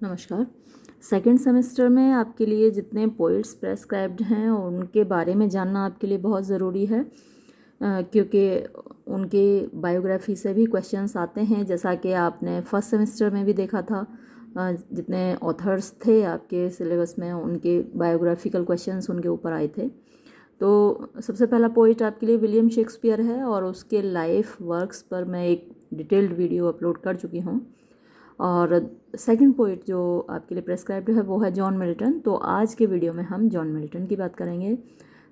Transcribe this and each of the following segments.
नमस्कार। Second semester में आपके लिए जितने पोइट्स प्रेस्क्राइब्ड हैं उनके बारे में जानना आपके लिए बहुत ज़रूरी है, क्योंकि उनके बायोग्राफी से भी क्वेश्चंस आते हैं, जैसा कि आपने फर्स्ट सेमेस्टर में भी देखा था। जितने ऑथर्स थे आपके सिलेबस में उनके बायोग्राफिकल क्वेश्चंस उनके ऊपर आए थे। तो सबसे पहला पोइट आपके लिए विलियम शेक्सपियर है और उसके लाइफ वर्क्स पर मैं एक डिटेल्ड वीडियो अपलोड कर चुकी हूँ। और सेकंड पोइट जो आपके लिए प्रेस्क्राइब्ड है वो है जॉन मिल्टन। तो आज के वीडियो में हम जॉन मिल्टन की बात करेंगे।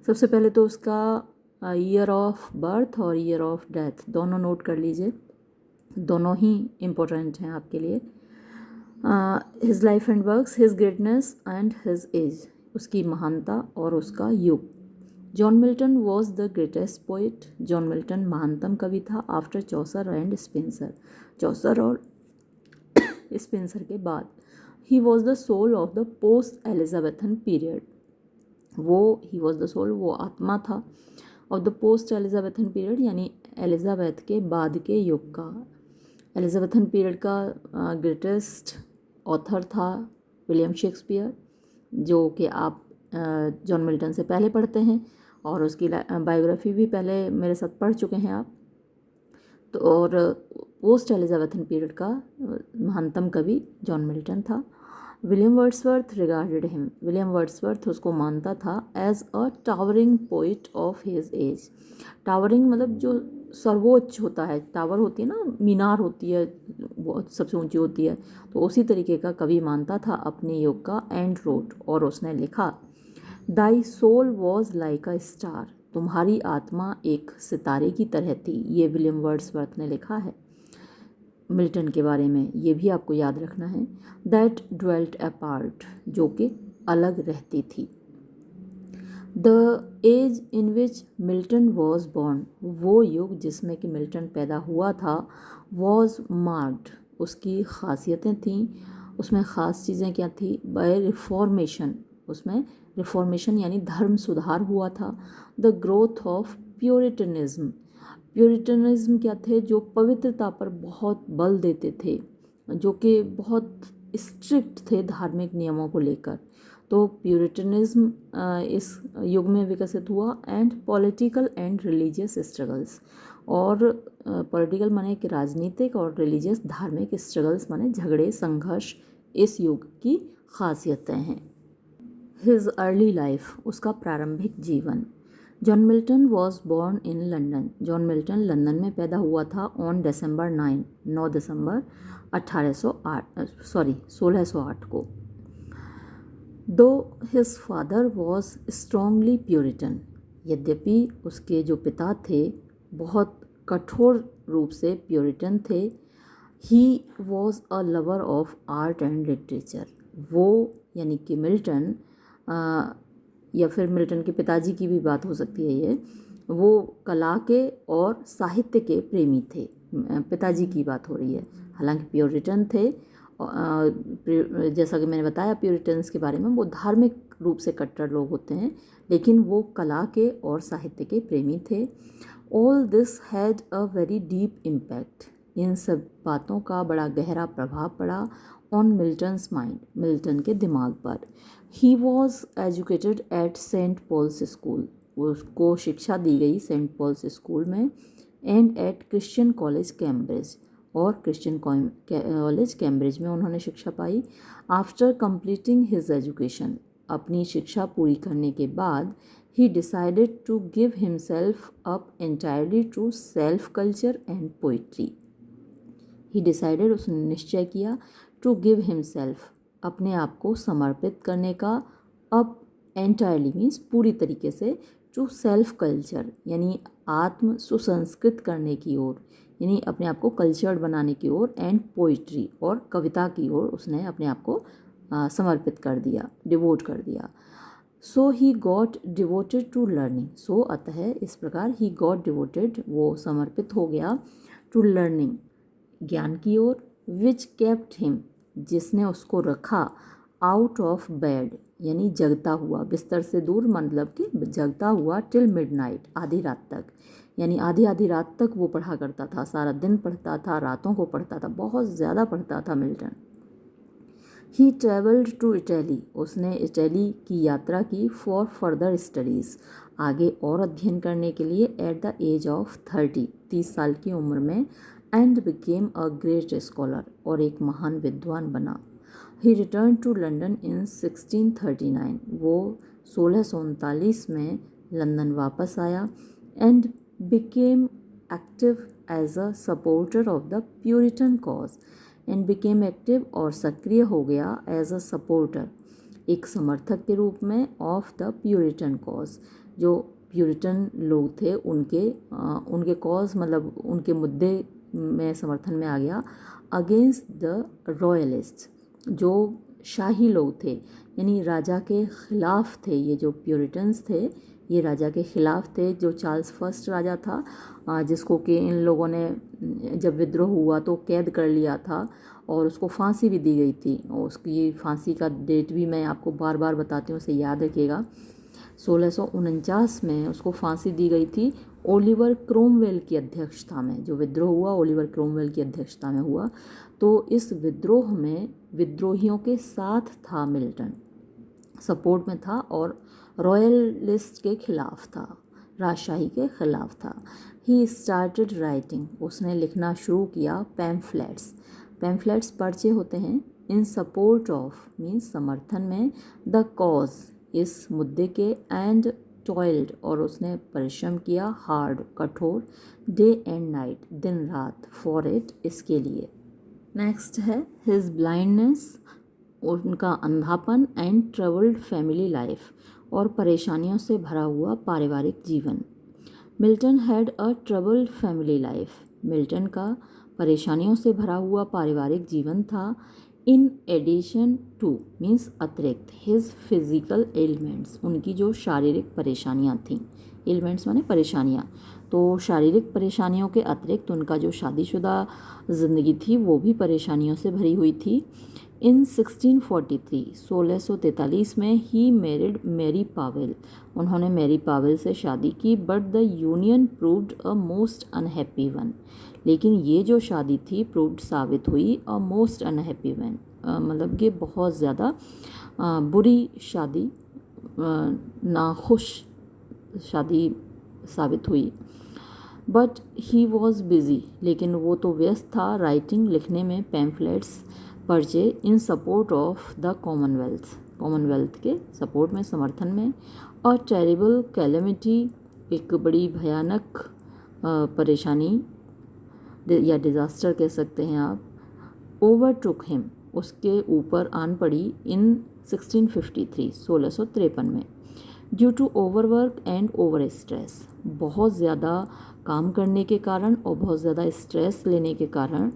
सबसे पहले तो उसका ईयर ऑफ बर्थ और ईयर ऑफ डेथ दोनों नोट कर लीजिए, दोनों ही इम्पोर्टेंट हैं आपके लिए। His life and works, his greatness and his age, उसकी महानता और उसका युग। John Milton was the greatest poet. John Milton महानतम कवि था after Chaucer and Spenser. Chaucer और स्पेंसर के बाद। He was the soul of the post Elizabethan period. He was the soul, वो आत्मा था, of the post Elizabethan period, यानी एलिजाबेथ के बाद के युग का। एलिजाबेथन पीरियड का ग्रेटेस्ट ऑथर था विलियम शेक्सपियर, जो कि आप जॉन मिल्टन से पहले पढ़ते हैं और उसकी बायोग्राफी भी पहले मेरे साथ पढ़ चुके हैं आप। तो और पोस्ट एलिजाबेथन पीरियड का महानतम कवि जॉन मिल्टन था। William Wordsworth regarded him, William Wordsworth उसको मानता था as a towering poet of his age. Towering मतलब जो सर्वोच्च होता है, टावर होती है ना, मीनार होती है, बहुत सबसे ऊंची होती है, तो उसी तरीके का कवि मानता था अपने युग का। एंड रोट, और उसने लिखा, thy soul was like a star, तुम्हारी आत्मा एक सितारे की तरह थी। ये विलियम वर्ड्सवर्थ ने लिखा है मिल्टन के बारे में, ये भी आपको याद रखना है। दैट ड्वेल्ट अपार्ट, जो कि अलग रहती थी। The age in which Milton was born, वो युग जिसमें कि मिल्टन पैदा हुआ था, वॉज मार्क्ड, उसकी खासियतें थीं, उसमें ख़ास चीज़ें क्या थी, बाय रिफॉर्मेशन, उसमें रिफॉर्मेशन यानी धर्म सुधार हुआ था। द ग्रोथ ऑफ प्योरिटनिज्म, प्योरिटनिज्म क्या थे, जो पवित्रता पर बहुत बल देते थे, जो कि बहुत स्ट्रिक्ट थे धार्मिक नियमों को लेकर। तो प्यूरिटनिज्म इस युग में विकसित हुआ। And political and religious struggles, और पॉलिटिकल माने कि राजनीतिक, और रिलीजियस धार्मिक स्ट्रगल्स माने झगड़े संघर्ष, इस युग की खासियतें हैं। हिज अर्ली लाइफ, उसका प्रारंभिक जीवन। John Milton was born in London, John Milton London में पैदा हुआ था ऑन December 9, 9 दिसंबर 1608 को। दो his father was strongly Puritan, यद्यपि उसके जो पिता थे बहुत कठोर रूप से प्यूरिटन थे। He was a lover of art and literature, वो यानी कि मिल्टन, या फिर मिल्टन के पिताजी की भी बात हो सकती है ये, वो कला के और साहित्य के प्रेमी थे। पिताजी की बात हो रही है, हालांकि प्यूरिटन थे। जैसा कि मैंने बताया प्यूरिटन्स के बारे में, वो धार्मिक रूप से कट्टर लोग होते हैं, लेकिन वो कला के और साहित्य के प्रेमी थे। All this had a very deep impact, इन सब बातों का बड़ा गहरा प्रभाव पड़ा ऑन मिल्टन्स माइंड, मिल्टन के दिमाग पर। He was educated at Saint Paul's school, उसको शिक्षा दी गई सेंट पॉल्स स्कूल में। And at Christian college Cambridge, और क्रिश्चियन कॉलेज कैम्ब्रिज में उन्होंने शिक्षा पाई। आफ्टर कंप्लीटिंग हिज एजुकेशन, अपनी शिक्षा पूरी करने के बाद, he decided to give himself up entirely to self culture and poetry. He decided, उसने निश्चय किया, टू गिव हिमसेल्फ, अपने आप को समर्पित करने का, अप एंटायरली मीन्स पूरी तरीके से, टू सेल्फ कल्चर यानी आत्म सुसंस्कृत करने की ओर, यानी अपने आप को कल्चर्ड बनाने की ओर, एंड पोइट्री और कविता की ओर उसने अपने आप को समर्पित कर दिया, डिवोट कर दिया। So he got devoted to learning, so अतः इस प्रकार ही गॉट डिवोटेड, वो समर्पित हो गया, टू लर्निंग ज्ञान की ओर, विच केप्ट हिम, जिसने उसको रखा, आउट ऑफ बेड यानी जगता हुआ, बिस्तर से दूर मतलब कि जगता हुआ, टिल मिडनाइट, आधी रात तक, यानी आधी आधी रात तक वो पढ़ा करता था, सारा दिन पढ़ता था, रातों को पढ़ता था, बहुत ज़्यादा पढ़ता था Milton. He travelled to Italy, उसने इटली की यात्रा की फॉर फर्दर स्टडीज़, आगे और अध्ययन करने के लिए, एट द एज ऑफ 30 साल की उम्र में, and became a great scholar, और एक महान विद्वान बना। He return to London in 1639, वो 1639 में लंदन वापस आया, and became active as a supporter of the Puritan cause, and became active और सक्रिय हो गया एज अ सपोर्टर, एक समर्थक के रूप में, ऑफ द प्यूरिटन कॉज, जो प्यूरिटन लोग थे उनके कॉज मतलब उनके मुद्दे में समर्थन में आ गया, अगेंस्ट द रॉयलिस्ट, जो शाही लोग थे, यानी राजा के ख़िलाफ़ थे। ये जो प्यूरिटन्स थे ये राजा के ख़िलाफ़ थे। जो चार्ल्स फर्स्ट राजा था, जिसको कि इन लोगों ने जब विद्रोह हुआ तो कैद कर लिया था और उसको फांसी भी दी गई थी, और उसकी फांसी का डेट भी मैं आपको बार बार बताती हूँ, उसे याद रखिएगा। 1649 में उसको फांसी दी गई थी, ओलिवर क्रोमवेल की अध्यक्षता में। जो विद्रोह हुआ ओलिवर क्रोमवेल की अध्यक्षता में हुआ। तो इस विद्रोह में विद्रोहियों के साथ था मिल्टन, सपोर्ट में था, और रॉयलिस्ट के ख़िलाफ़ था, राजशाही के ख़िलाफ़ था। ही स्टार्टेड राइटिंग, उसने लिखना शुरू किया पैम्फलेट्स पर्चे होते हैं, इन सपोर्ट ऑफ मीन्स समर्थन में, द कॉज इस मुद्दे के, एंड टॉयल्ड और उसने परिश्रम किया, हार्ड कठोर, डे एंड नाइट दिन रात, फॉर इट इसके लिए। नेक्स्ट है हिज ब्लाइंडनेस, उनका अंधापन, एंड ट्रबल्ड फैमिली लाइफ और परेशानियों से भरा हुआ पारिवारिक जीवन। Milton had a troubled family life, Milton का परेशानियों से भरा हुआ पारिवारिक जीवन था। इन एडिशन टू मीन्स अतिरिक्त, हिज फिजिकल एलिमेंट्स, उनकी जो शारीरिक परेशानियां थीं, एलिमेंट्स माने परेशानियां, तो शारीरिक परेशानियों के अतिरिक्त उनका जो शादीशुदा ज़िंदगी थी वो भी परेशानियों से भरी हुई थी। इन 1643 में ही मैरिड मैरी पावेल, उन्होंने मैरी पावेल से शादी की, but the union proved a most unhappy one, लेकिन ये जो शादी थी प्रूव्ड साबित हुई अ मोस्ट अनहैप्पी वन, मतलब कि बहुत ज़्यादा बुरी शादी, नाखुश शादी साबित हुई। बट ही वॉज बिज़ी, लेकिन वो तो व्यस्त था राइटिंग लिखने में, पैम्फलेट्स पर्चे, इन सपोर्ट ऑफ द कॉमनवेल्थ के सपोर्ट में, समर्थन में। और टेरिबल कैलेमिटी, एक बड़ी भयानक परेशानी या डिज़ास्टर कह सकते हैं आप, ओवरटुक हिम, उसके ऊपर आन पड़ी, इन 1653 में, due to overwork and over stress, बहुत ज़्यादा काम करने के कारण और बहुत ज़्यादा स्ट्रेस लेने के कारण।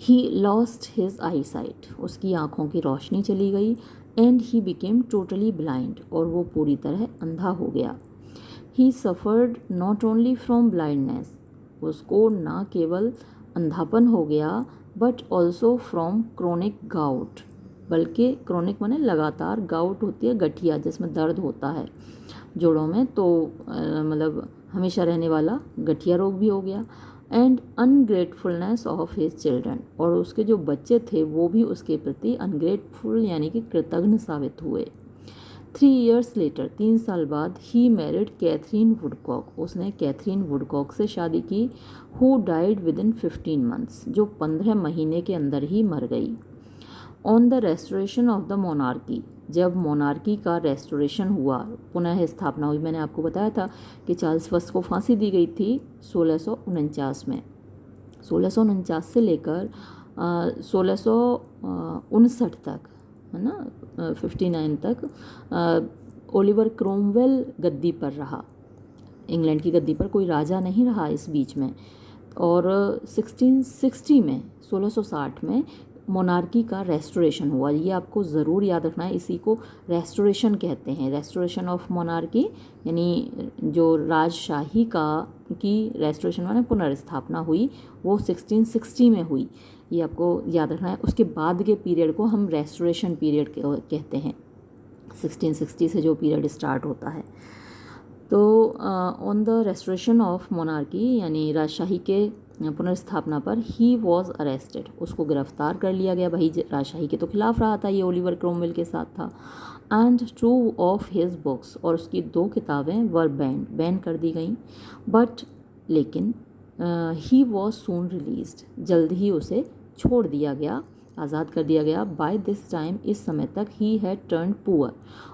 He lost his eyesight, उसकी आँखों की रोशनी चली गई, and he became totally blind, और वो पूरी तरह अंधा हो गया। He suffered not only from blindness, उसको ना केवल अंधापन हो गया, but also from chronic gout, बल्कि क्रोनिक माने लगातार, गाउट होती है गठिया जिसमें दर्द होता है जोड़ों में, तो मतलब हमेशा रहने वाला गठिया रोग भी हो गया। एंड अनग्रेटफुलनेस ऑफ हिज चिल्ड्रन, और उसके जो बच्चे थे वो भी उसके प्रति अनग्रेटफुल यानी कि कृतज्ञ साबित हुए। 3 years लेटर, 3 साल बाद, ही मैरिड कैथरीन वुडकॉक, उसने कैथरीन वुडकॉक से शादी की, who died with in 15 months, जो 15 महीने के अंदर ही मर गई। On the restoration of the monarchy, जब मोनार्की का रेस्टोरेशन हुआ, पुनः स्थापना हुई, मैंने आपको बताया था कि चार्ल्स फर्स्ट को फांसी दी गई थी 1649 में। 1649 से लेकर 1659 तक, है ना, 59 तक ओलिवर क्रोमवेल गद्दी पर रहा, इंग्लैंड की गद्दी पर कोई राजा नहीं रहा इस बीच में। और 1660 में मोनार्की का रेस्टोरेशन हुआ, ये आपको ज़रूर याद रखना है, इसी को रेस्टोरेशन कहते हैं, रेस्टोरेशन ऑफ मोनार्की, यानी जो राजशाही की रेस्टोरेशन माने पुनर्स्थापना हुई, वो 1660 में हुई, ये आपको याद रखना है। उसके बाद के पीरियड को हम रेस्टोरेशन पीरियड कहते हैं, 1660 से जो पीरियड स्टार्ट होता है। तो on the restoration of monarchy, यानी राजशाही के पुनर्स्थापना पर ही वॉज अरेस्टेड, उसको गिरफ्तार कर लिया गया। भाई राजशाही के तो खिलाफ रहा था, ये ओलिवर क्रोमवेल के साथ था। एंड 2 ऑफ हिज बुक्स, और उसकी 2 किताबें वर बैन कर दी गई। बट लेकिन ही वॉज सून रिलीज्ड, जल्द ही उसे छोड़ दिया गया, आज़ाद कर दिया गया। बाय दिस टाइम, इस समय तक, ही हैड टर्न पुअर,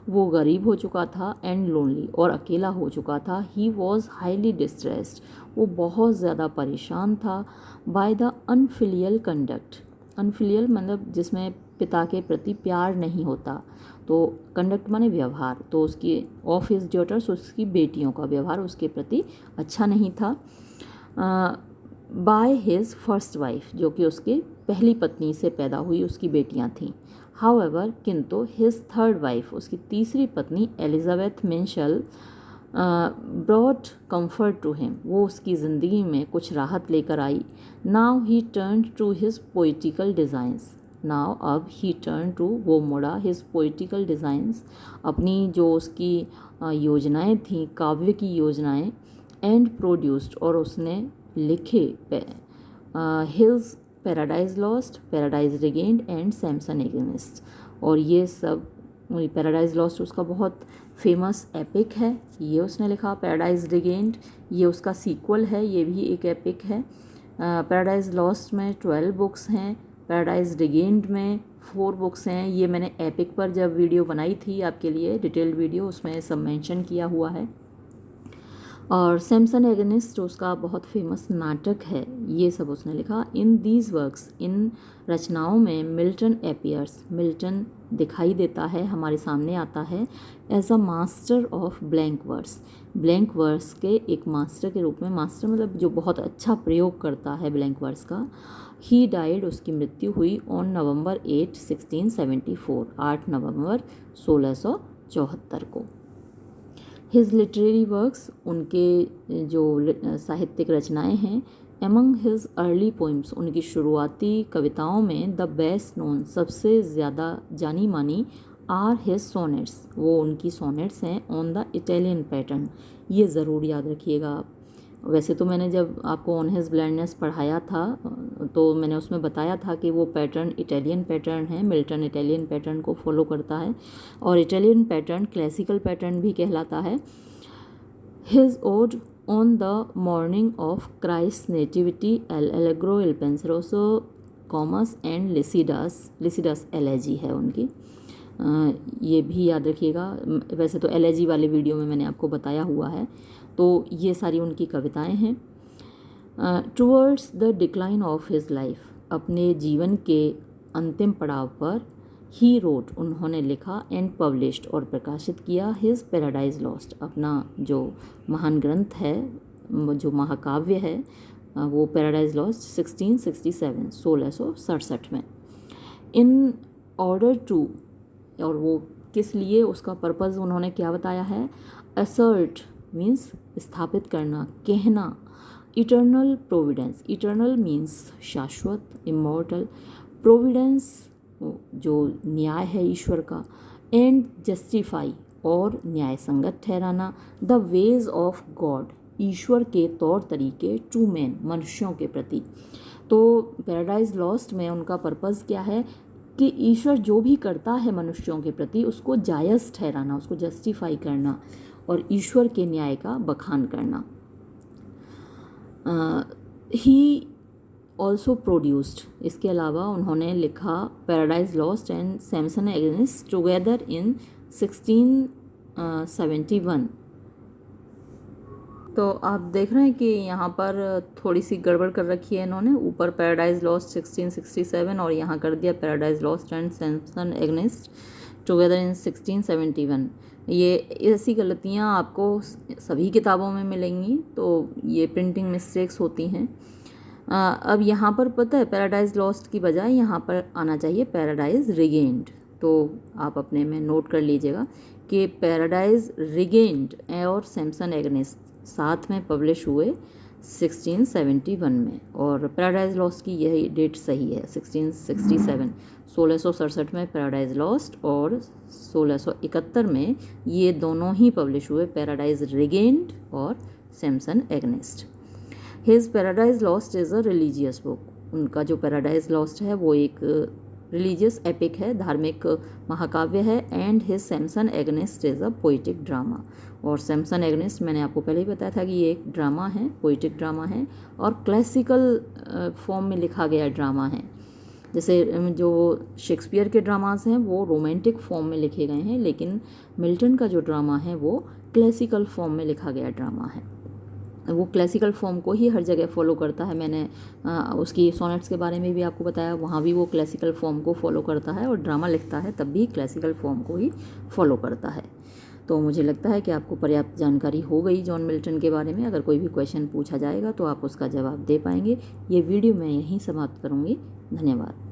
वो गरीब हो चुका था, एंड लोनली, और अकेला हो चुका था। ही वॉज हाईली डिस्ट्रेस्ड, वो बहुत ज़्यादा परेशान था। बाय द अनफिलियल कंडक्ट, अनफिलियल मतलब जिसमें पिता के प्रति प्यार नहीं होता, तो कंडक्ट माने व्यवहार, तो उसकी ऑफ हिज डॉटर्स, उसकी बेटियों का व्यवहार उसके प्रति अच्छा नहीं था। बाय हिज फर्स्ट वाइफ, जो कि उसकी पहली पत्नी से पैदा हुई उसकी बेटियां थीं। हाउएवर, किंतु हिज थर्ड वाइफ, उसकी तीसरी पत्नी Elizabeth Mitchell, brought comfort to him, वो उसकी ज़िंदगी में कुछ राहत लेकर आई। Now he turn to his poetical designs, now अब ही टर्न टू, वो मुड़ा, हिज पोइटिकल डिज़ाइंस, अपनी जो उसकी योजनाएं थीं, काव्य की योजनाएं, एंड प्रोड्यूस्ड, और उसने लिखे hills, Paradise Lost, Paradise Regained, and Samson Agonistes. और ये सब, पैराडाइज लॉस्ट उसका बहुत फेमस एपिक है, ये उसने लिखा। पैराडाइज रिगेन्ड ये उसका सीक्वल है, ये भी एक एपिक है। पैराडाइज लॉस्ट में 12 बुक्स हैं, पैराडाइज रिगेन्ड में 4 बुक्स हैं। ये मैंने एपिक पर जब वीडियो बनाई थी आपके लिए, डिटेल्ड वीडियो, उसमें सब मेंशन किया हुआ है। और सैमसन एगेनिस्ट उसका बहुत फेमस नाटक है, ये सब उसने लिखा। इन दीज वर्क्स, इन रचनाओं में मिल्टन एपियर्स, मिल्टन दिखाई देता है, हमारे सामने आता है, as a master of blank verse, blank verse के एक मास्टर के रूप में। मास्टर मतलब जो बहुत अच्छा प्रयोग करता है ब्लैंक वर्स का। ही डाइड, उसकी मृत्यु हुई ऑन नवंबर 8, 1674, 8 नवंबर 1674 को। हिज लिटरेरी वर्क्स, उनके जो साहित्यिक रचनाएं हैं। एमंग हिज अर्ली पोइम्स, उनकी शुरुआती कविताओं में द बेस्ट नोन, सबसे ज़्यादा जानी मानी, आर हिज सोनेट्स, वो उनकी सोनेट्स हैं ऑन द इटालियन पैटर्न, ये ज़रूर याद रखिएगा आप। वैसे तो मैंने जब आपको ऑन हिज ब्लाइंडनेस पढ़ाया था तो मैंने उसमें बताया था कि वो पैटर्न इटालियन पैटर्न है, मिल्टन इटालियन पैटर्न को फॉलो करता है, और इटालियन पैटर्न क्लासिकल पैटर्न भी कहलाता है। His ode on the morning of Christ Nativity, L'Allegro, Il Penseroso, Comus and Lycidas elegy है उनकी, ये भी याद रखिएगा। वैसे तो एलेजी वाले वीडियो में मैंने आपको बताया हुआ है। तो ये सारी उनकी कविताएं हैं। Towards the decline of his life, अपने जीवन के अंतिम पड़ाव पर, ही रोट, उन्होंने लिखा, एंड पब्लिश्ड, और प्रकाशित किया, हिज पैराडाइज लॉस्ट, अपना जो महान ग्रंथ है, जो महाकाव्य है, वो पैराडाइज लॉस्ट 1667, 1667 में। इन ऑर्डर टू, और वो किस लिए, उसका पर्पज़ उन्होंने क्या बताया है। असर्ट मीन्स स्थापित करना, कहना। इटर्नल प्रोविडेंस, इटर्नल मीन्स शाश्वत, इमॉर्टल। प्रोविडेंस जो न्याय है ईश्वर का। एंड जस्टिफाई, और न्याय संगत ठहराना। द वेज ऑफ गॉड, ईश्वर के तौर तरीके, टू मैन, मनुष्यों के प्रति। तो पैराडाइज लॉस्ट में उनका पर्पज़ क्या है कि ईश्वर जो भी करता है मनुष्यों के प्रति उसको जायज़ ठहराना, उसको जस्टिफाई करना, और ईश्वर के न्याय का बखान करना। ही ऑल्सो प्रोड्यूस्ड, इसके अलावा उन्होंने लिखा Paradise Lost and Samson Agonistes together in 1671। तो आप देख रहे हैं कि यहाँ पर थोड़ी सी गड़बड़ कर रखी है इन्होंने, ऊपर पैराडाइज लॉस्ट 1667 और यहाँ कर दिया Paradise Lost and Samson Agonistes together in 1671। ये ऐसी गलतियाँ आपको सभी किताबों में मिलेंगी, तो ये प्रिंटिंग मिस्टेक्स होती हैं। अब यहाँ पर पता है पैराडाइज लॉस्ट की बजाय यहाँ पर आना चाहिए पैराडाइज रिगेन्ड, तो आप अपने में नोट कर लीजिएगा कि पैराडाइज रिगेन्ड और सैमसन एगेनिस्ट साथ में पब्लिश हुए 1671 में, और पैराडाइज लॉस्ट की यही डेट सही है 1667। 1667 में पैराडाइज लॉस्ट और 1671 में ये दोनों ही पब्लिश हुए, पैराडाइज रिगेन्ड और Samson Agonistes. His Paradise Lost is a religious book, उनका जो पैराडाइज लॉस्ट है वो एक रिलीजियस एपिक है, धार्मिक महाकाव्य है। And his Samson Agonistes is a poetic drama, और सैमसन एगनेस्ट मैंने आपको पहले ही बताया था कि ये एक ड्रामा है, पोइटिक ड्रामा है और क्लासिकल फॉर्म में लिखा गया ड्रामा है। जैसे जो शेक्सपियर के ड्रामास हैं वो रोमांटिक फॉर्म में लिखे गए हैं, लेकिन मिल्टन का जो ड्रामा है वो क्लासिकल फॉर्म में लिखा गया ड्रामा है। वो क्लासिकल फॉर्म को ही हर जगह फॉलो करता है। मैंने उसकी सोनेट्स के बारे में भी आपको बताया, वहाँ भी वो क्लासिकल फॉर्म को फॉलो करता है, और ड्रामा लिखता है तब भी क्लासिकल फॉर्म को ही फॉलो करता है। तो मुझे लगता है कि आपको पर्याप्त जानकारी हो गई जॉन मिल्टन के बारे में। अगर कोई भी क्वेश्चन पूछा जाएगा तो आप उसका जवाब दे पाएंगे। ये वीडियो मैं यहीं समाप्त करूँगी। धन्यवाद।